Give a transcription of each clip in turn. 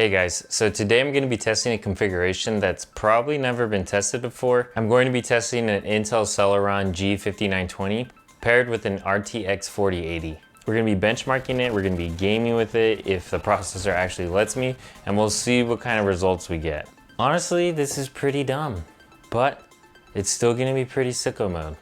Hey guys, so today I'm going to be testing a configuration that's probably never been tested before. I'm going to be testing an Intel Celeron G5920 paired with an RTX 4080. We're going to be benchmarking it, we're going to be gaming with it if the processor actually lets me, and we'll see what kind of results we get. Honestly, this is pretty dumb, but it's still going to be pretty sicko mode.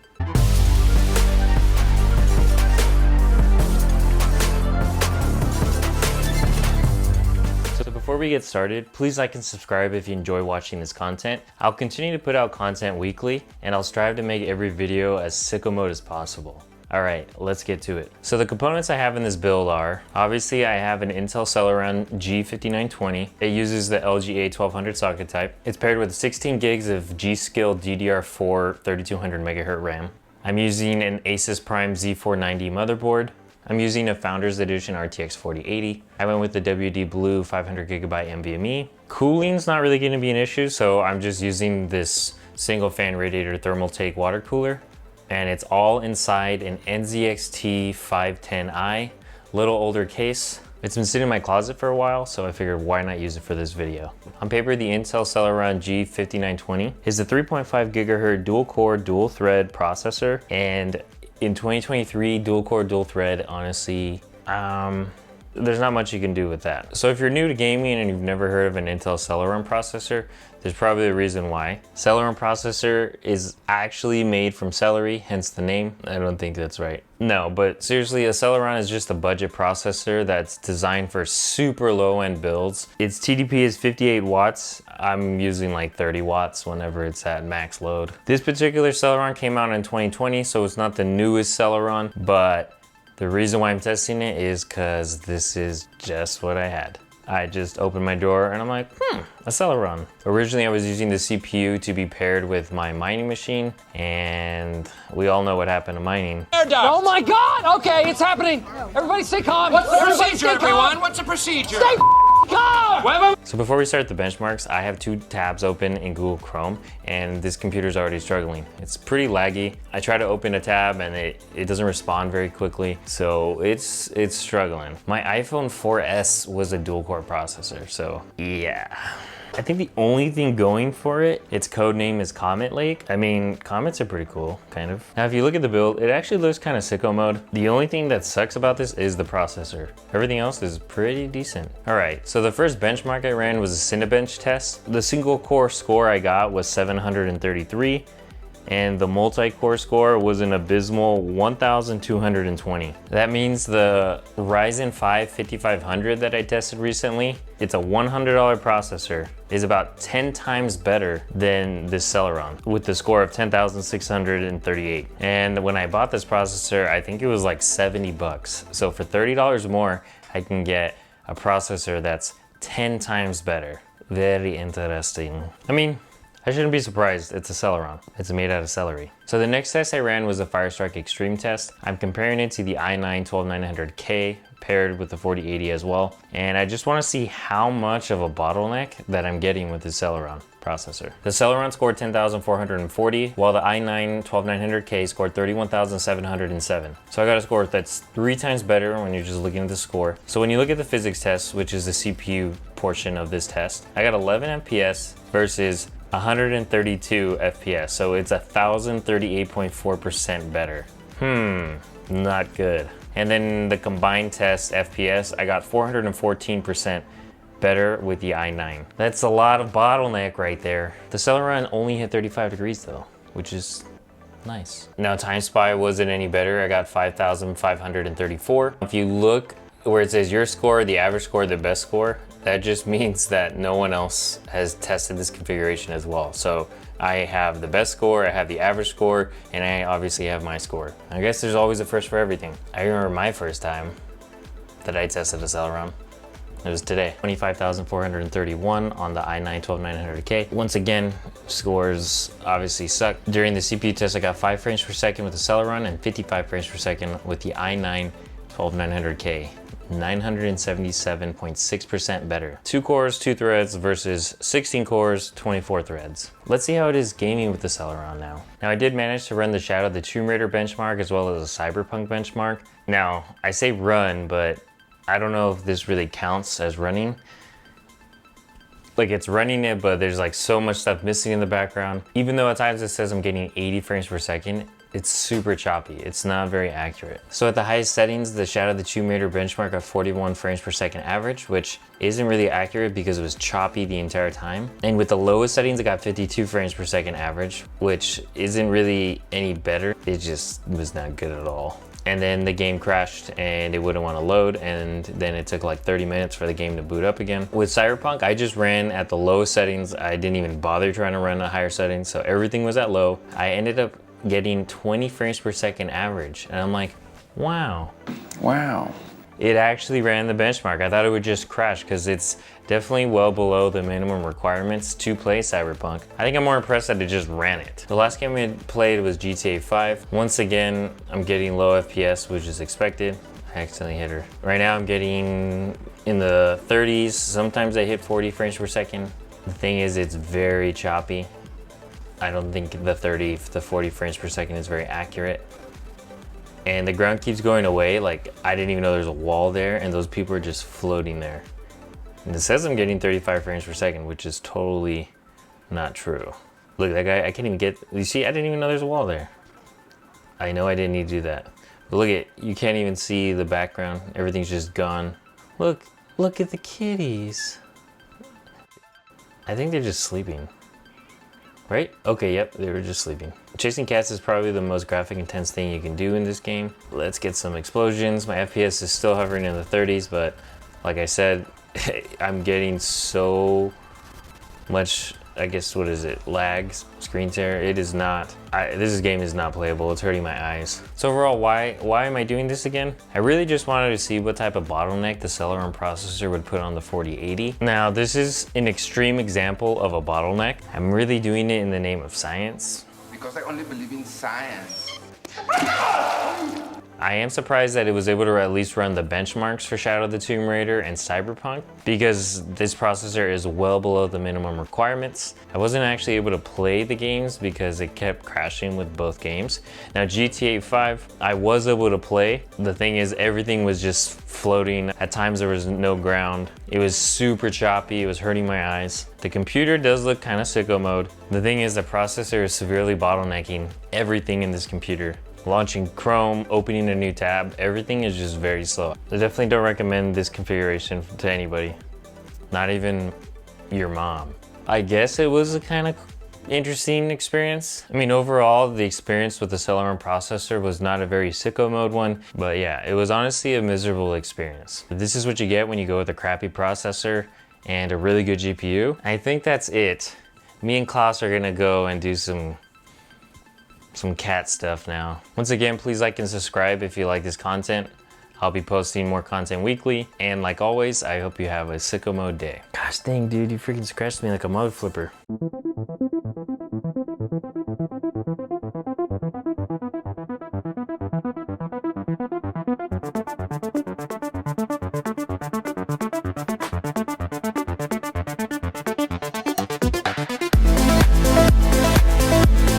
Before we get started, please like and subscribe if you enjoy watching this content. I'll continue to put out content weekly, and I'll strive to make every video as sicko mode as possible. All right, let's get to it. So the components I have in this build are, obviously I have an Intel Celeron G5920. It uses the LGA 1200 socket type. It's paired with 16 gigs of G.Skill DDR4 3200 MHz RAM. I'm using an Asus Prime Z490 motherboard. I'm using a Founders Edition RTX 4080. I went with the WD Blue 500GB NVMe. Cooling's not really gonna be an issue, so I'm just using this single fan radiator thermal take water cooler. And it's all inside an NZXT 510i, little older case. It's been sitting in my closet for a while, so I figured why not use it for this video. On paper, the Intel Celeron G5920 is a 3.5 GHz dual-core, dual-thread processor, and in 2023, dual-core, dual-thread, honestly, there's not much you can do with that. So if you're new to gaming and you've never heard of an Intel Celeron processor, there's probably a reason why. Celeron processor is actually made from celery, hence the name. I don't think that's right. No, but seriously, a Celeron is just a budget processor that's designed for super low-end builds. Its TDP is 58 watts. I'm using like 30 watts whenever it's at max load. This particular Celeron came out in 2020, so it's not the newest Celeron, but the reason why I'm testing it is because this is just what I had. I just opened my drawer and I'm like, a Celeron. Originally, I was using the CPU to be paired with my mining machine, and we all know what happened to mining. Oh my God! Okay, it's happening. Everybody stay calm. What's the procedure, everyone? What's the procedure? Stay calm! So before we start the benchmarks, I have two tabs open in Google Chrome, and this computer's already struggling. It's pretty laggy. I try to open a tab and it doesn't respond very quickly, so it's struggling. My iPhone 4S was a dual-core processor, so yeah. I think the only thing going for it, its code name is Comet Lake. I mean, comets are pretty cool, kind of. Now, if you look at the build, it actually looks kind of sicko mode. The only thing that sucks about this is the processor. Everything else is pretty decent. All right, so the first benchmark I ran was a Cinebench test. The single core score I got was 733. And the multi-core score was an abysmal 1,220. That means the Ryzen 5 5500 that I tested recently, it's a $100 processor, is about 10 times better than this Celeron with the score of 10,638. And when I bought this processor, I think it was like 70 bucks. So for $30 more, I can get a processor that's 10 times better. Very interesting. I mean, I shouldn't be surprised, it's a Celeron. It's made out of celery. So the next test I ran was a Firestrike Extreme test. I'm comparing it to the i9 12900K paired with the 4080 as well. And I just wanna see how much of a bottleneck that I'm getting with the Celeron processor. The Celeron scored 10,440, while the i9 12900K scored 31,707. So I got a score that's 3 times better when you're just looking at the score. So when you look at the physics test, which is the CPU portion of this test, I got 11 FPS versus 132 FPS, so it's 1,038.4% better. Not good. And then the combined test FPS, I got 414% better with the i9. That's a lot of bottleneck right there. The Celeron only hit 35 degrees though, which is nice. Now Time Spy wasn't any better. I got 5,534. If you look where it says your score, the average score, the best score, that just means that no one else has tested this configuration as well. So I have the best score, I have the average score, and I obviously have my score. I guess there's always a first for everything. I remember my first time that I tested a Celeron. It was today. 25,431 on the i9 12900K. Once again, scores obviously suck. During the CPU test, I got 5 frames per second with the Celeron and 55 frames per second with the i9 12900K. 977.6% better. 2 cores, 2 threads versus 16 cores, 24 threads. Let's see how it is gaming with the Celeron now. Now I did manage to run the Shadow of the Tomb Raider benchmark as well as a Cyberpunk benchmark. Now I say run, but I don't know if this really counts as running. Like it's running it, but there's like so much stuff missing in the background. Even though at times it says I'm getting 80 frames per second, it's super choppy. It's not very accurate. So at the highest settings, the Shadow of the Tomb Raider benchmark of 41 frames per second average, which isn't really accurate because it was choppy the entire time. And with the lowest settings, it got 52 frames per second average, which isn't really any better. It just was not good at all. And then the game crashed and it wouldn't want to load, and then it took like 30 minutes for the game to boot up again. With Cyberpunk, I just ran at the lowest settings. I didn't even bother trying to run at higher settings, so everything was at low. I ended up getting 20 frames per second average, and I'm like, wow. Wow. It actually ran the benchmark. I thought it would just crash because it's definitely well below the minimum requirements to play Cyberpunk. I think I'm more impressed that it just ran it. The last game I played was GTA 5. Once again, I'm getting low FPS, which is expected. I accidentally hit her. Right now I'm getting in the 30s. Sometimes I hit 40 frames per second. The thing is, it's very choppy. I don't think the 30 to 40 frames per second is very accurate. And the ground keeps going away. Like, I didn't even know there's a wall there, and those people are just floating there. And it says I'm getting 35 frames per second, which is totally not true. Look, that guy, I can't even get, you see, I didn't even know there's a wall there. I know I didn't need to do that. But look at, you can't even see the background. Everything's just gone. Look at the kitties. I think they're just sleeping. Right? Okay, yep, they were just sleeping. Chasing cats is probably the most graphic intense thing you can do in this game. Let's get some explosions. My FPS is still hovering in the 30s, but like I said, I'm getting so much, I guess, what is it? Lags, screen tear. It is not, this game is not playable. It's hurting my eyes. So overall, why am I doing this again? I really just wanted to see what type of bottleneck the Celeron processor would put on the 4080. Now, this is an extreme example of a bottleneck. I'm really doing it in the name of science. Because I only believe in science. I am surprised that it was able to at least run the benchmarks for Shadow of the Tomb Raider and Cyberpunk, because this processor is well below the minimum requirements. I wasn't actually able to play the games because it kept crashing with both games. Now GTA 5, I was able to play. The thing is, everything was just floating. At times there was no ground. It was super choppy. It was hurting my eyes. The computer does look kind of sicko mode. The thing is, the processor is severely bottlenecking everything in this computer. Launching Chrome, opening a new tab, everything is just very slow. I definitely don't recommend this configuration to anybody, not even your mom. I guess it was a kind of interesting experience. I mean, overall, the experience with the Celeron processor was not a very sicko mode one, but yeah, it was honestly a miserable experience. This is what you get when you go with a crappy processor and a really good GPU. I think that's it. Me and Klaus are gonna go and do some cat stuff now. Once again, please like and subscribe if you like this content. I'll be posting more content weekly. And like always, I hope you have a sicko mode day. Gosh dang, dude, you freaking scratched me like a mud flipper.